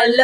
महल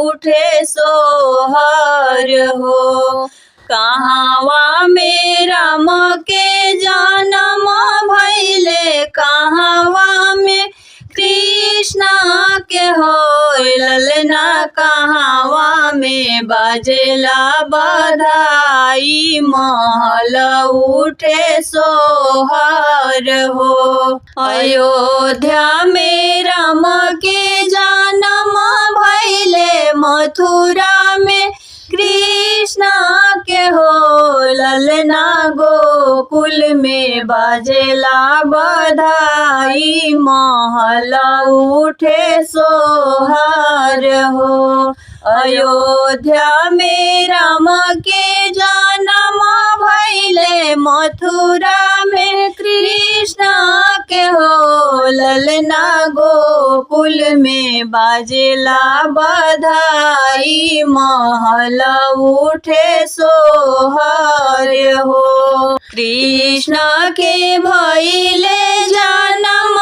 उठे सोहर हो। कहवा में राम के जन्म भइले, कहवा में कृष्णा के होय ललना, कहवा में बाजेला बधाई महल उठे सोहर हो। अयोध्या में राम के जन्म भइले, मथुरा में कृष्णा के हो ललना, गोकुल में बाजेला बधाई महल उठे सोहर हो। अयोध्या में राम के जन्म भइले, मथुरा में कृष्णा के हो ललना, गोकुल में बाजेला बधाई महल उठे सोहर हो। कृष्ण के भइले जन्म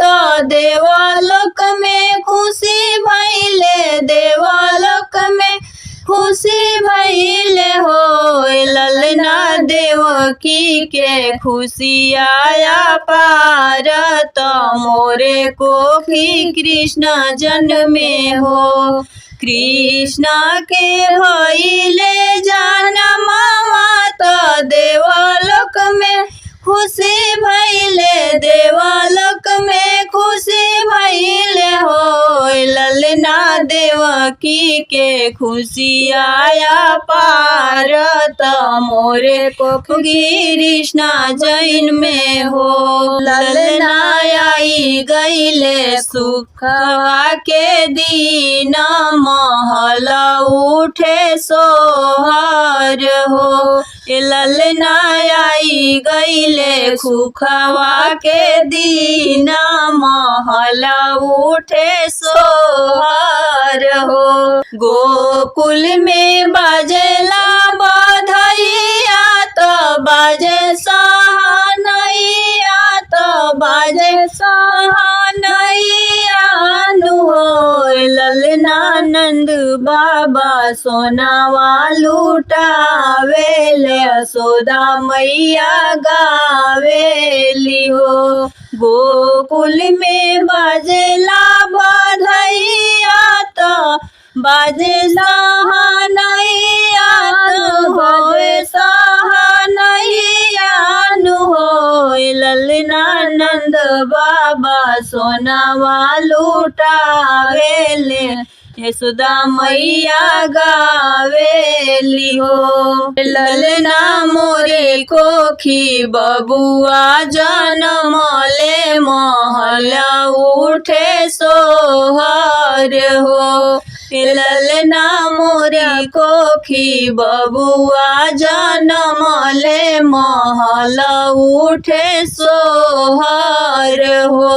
तो देवलोक में खुशी भइले, देवलोक में खुशी भइले हो ललना, देवकी के खुशी आया पार तो मोरे कोखी कृष्ण जन्मे हो। कृष्ण के भइले जन्म तो देवलोक में खुशी भइले, देवलोक में खुशी भइले हो ललना, देवकी के खुशी आया पार तो मोरे कोख कृष्ण जैन में हो। ललना आई गईले सुखवा के दिन, महल उठे सोहर हो। ललना आई गईले सुखवा के दिन, महल उठे सोहर हो। गोकुल में बाजेला बधैया तो बाजे सहनैया, तो बाजे सहनैया नु हो ललना, नंद बाबा सोनावा लुटावेले, यशोदा मैया गावेली हो। गोकुल में बाजेला बधैया तो बाजे सहनैया, तो होए सहनैया नु हो ललना, नंद बाबा सोनावा लुटावेले, यशोदा मैया गावेली हो। ललना मोरे कोखी बबुआ जनमले, महल उठे सोहर हो। ललना मोरे कोखी बबुआ जनमले, महल उठे सोहर हो।